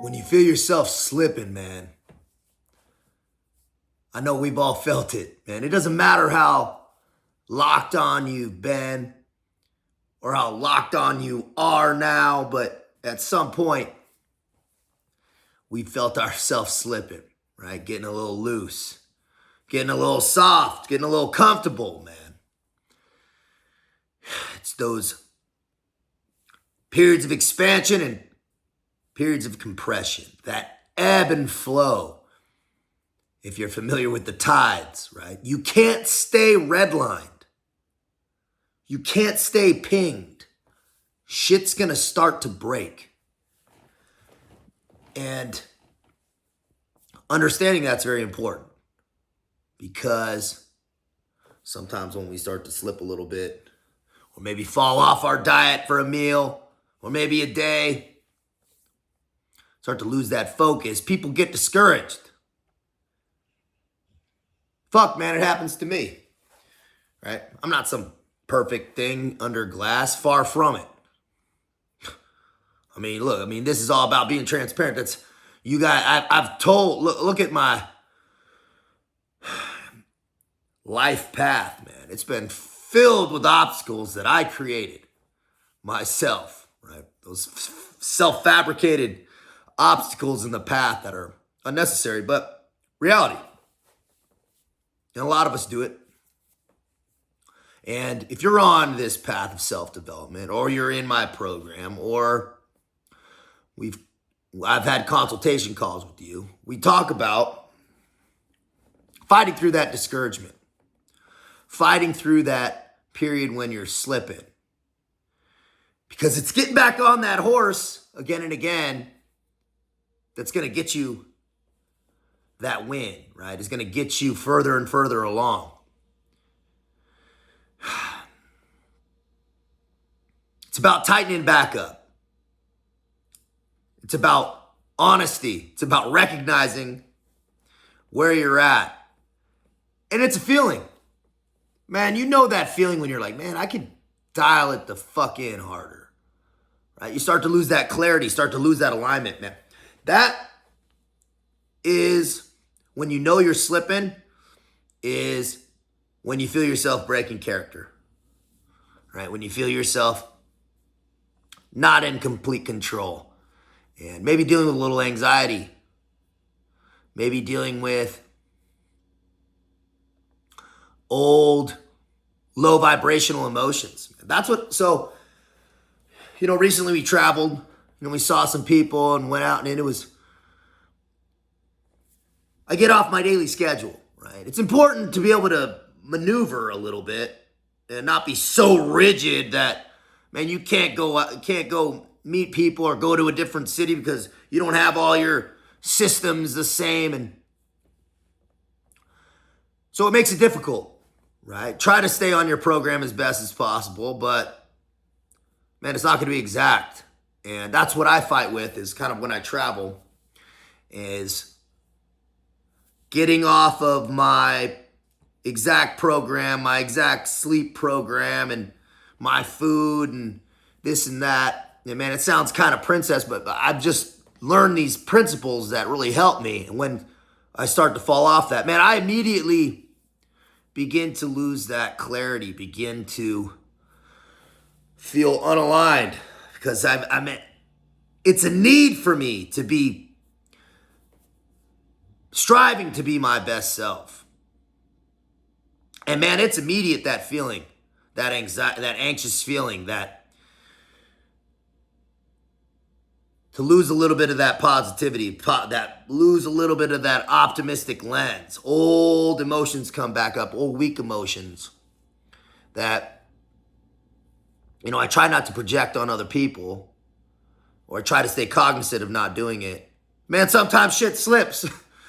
When you feel yourself slipping, man, I know we've all felt it, man. It doesn't matter how locked on you've been or how locked on you are now, but at some point, we felt ourselves slipping, right? Getting a little loose, getting a little soft, getting a little comfortable, man. It's those periods of expansion and periods of compression, that ebb and flow. If you're familiar with the tides, right? You can't stay redlined. You can't stay pinged. Shit's gonna start to break. And understanding that's very important, because sometimes when we start to slip a little bit, or maybe fall off our diet for a meal, or maybe a day, start to lose that focus, people get discouraged. Fuck, man, it happens to me, right? I'm not some perfect thing under glass, far from it. Look, this is all about being transparent. That's, you guys, I've told, look at my life path, man. It's been filled with obstacles that I created myself, right? Those self-fabricated obstacles in the path that are unnecessary, but reality. And a lot of us do it. And if you're on this path of self-development, or you're in my program, or I've had consultation calls with you, we talk about fighting through that discouragement, fighting through that period when you're slipping. Because it's getting back on that horse again and again that's going to get you that win, right? It's going to get you further and further along. It's about tightening back up. It's about honesty. It's about recognizing where you're at. And it's a feeling. Man, you know that feeling when you're like, man, I could dial it the fuck in harder. Right? You start to lose that clarity, start to lose that alignment, man. That is when you know you're slipping, is when you feel yourself breaking character, right? When you feel yourself not in complete control, and maybe dealing with a little anxiety, maybe dealing with old, low vibrational emotions. That's what, so, recently we traveled, we saw some people and went out, and it was, I get off my daily schedule, right? It's important to be able to maneuver a little bit and not be so rigid that, man, you can't go meet people or go to a different city because you don't have all your systems the same. And so it makes it difficult, right? Try to stay on your program as best as possible, but man, it's not going to be exact. And that's what I fight with, is kind of when I travel, is getting off of my exact program, my exact sleep program, and my food and this and that. And man, it sounds kind of princess, but I've just learned these principles that really help me. And when I start to fall off that, man, I immediately begin to lose that clarity, begin to feel unaligned, because it's a need for me to be striving to be my best self. And man, it's immediate, that feeling, that anxiety, that anxious feeling, that to lose a little bit of that positivity, that lose a little bit of that optimistic lens. Old emotions come back up, old weak emotions that, I try not to project on other people, or I try to stay cognizant of not doing it. Man, sometimes shit slips.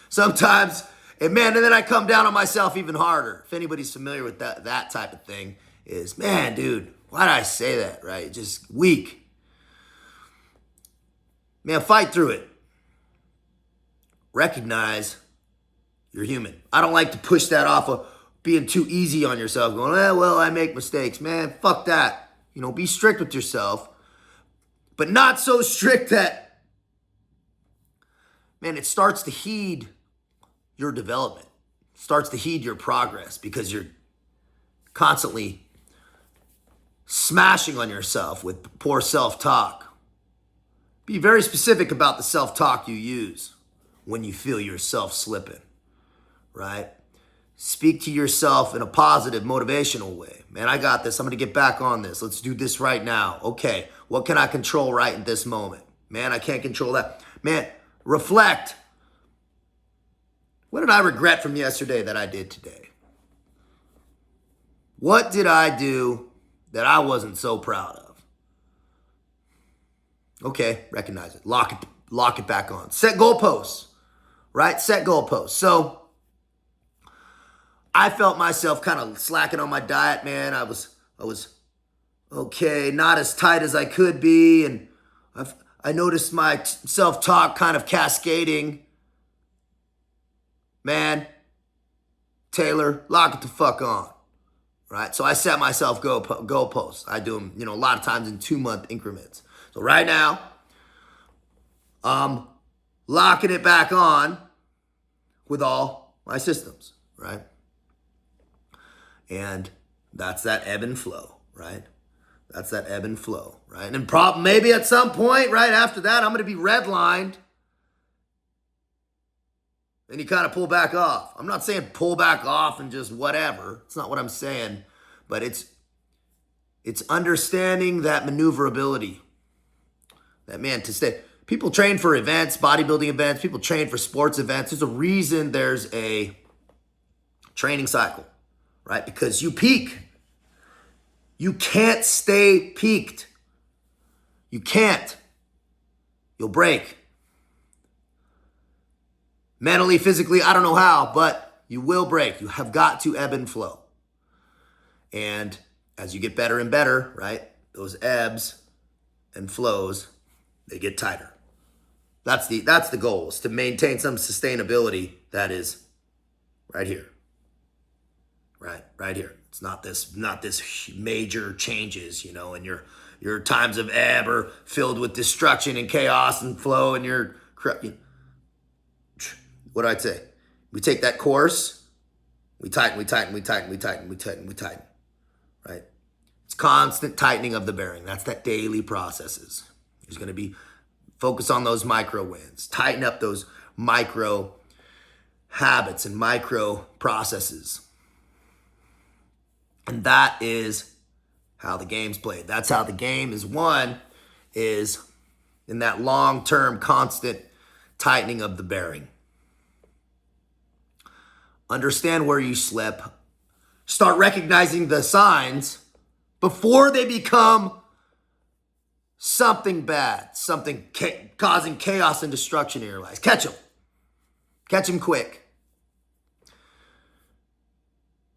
Sometimes, and then I come down on myself even harder. If anybody's familiar with that type of thing, is, man, dude, why did I say that, right? Just weak. Man, fight through it. Recognize you're human. I don't like to push that off of being too easy on yourself, going, I make mistakes. Man, fuck that. Be strict with yourself, but not so strict that man, it starts to heed your development, starts to heed your progress because you're constantly smashing on yourself with poor self-talk. Be very specific about the self-talk you use when you feel yourself slipping, right? Speak to yourself in a positive, motivational way. Man, I got this. I'm going to get back on this. Let's do this right now. Okay, what can I control right in this moment? Man, I can't control that. Man, reflect. What did I regret from yesterday that I did today? What did I do that I wasn't so proud of? Okay, recognize it. Lock it back on. Set goalposts, right? Set goalposts. So I felt myself kind of slacking on my diet, man. I was okay, not as tight as I could be, and I noticed my self-talk kind of cascading. Man, Taylor, lock it the fuck on, right? So I set myself goalposts. I do them, a lot of times in 2-month increments. So right now, I'm locking it back on with all my systems, right? And that's that ebb and flow, right? That's that ebb and flow, right? And maybe at some point, right after that, I'm going to be redlined. And you kind of pull back off. I'm not saying pull back off and just whatever. It's not what I'm saying. But it's understanding that maneuverability. That, man, to stay. People train for events, bodybuilding events. People train for sports events. There's a reason there's a training cycle, right? Because you peak. You can't stay peaked. You can't. You'll break. Mentally, physically, I don't know how, but you will break. You have got to ebb and flow. And as you get better and better, right, those ebbs and flows, they get tighter. That's the goal, is to maintain some sustainability that is right here. Right here. It's not this major changes, and your times of ebb are filled with destruction and chaos and flow, and you're what do I say? We take that course, we tighten, right? It's constant tightening of the bearing. That's that daily processes. There's going to be focus on those micro wins, tighten up those micro habits and micro processes. And that is how the game's played. That's how the game is won, is in that long-term, constant tightening of the bearing. Understand where you slip. Start recognizing the signs before they become something bad, something causing chaos and destruction in your life. Catch them. Catch them quick.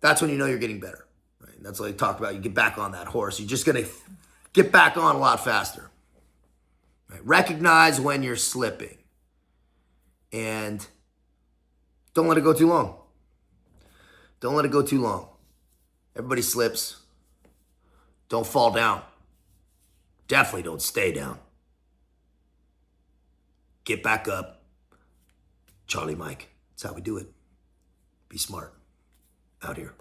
That's when you know you're getting better. Right? That's what I talk about. You get back on that horse. You're just going to get back on a lot faster. Right? Recognize when you're slipping. And don't let it go too long. Don't let it go too long. Everybody slips. Don't fall down. Definitely don't stay down. Get back up. Charlie Mike. That's how we do it. Be smart. Out here.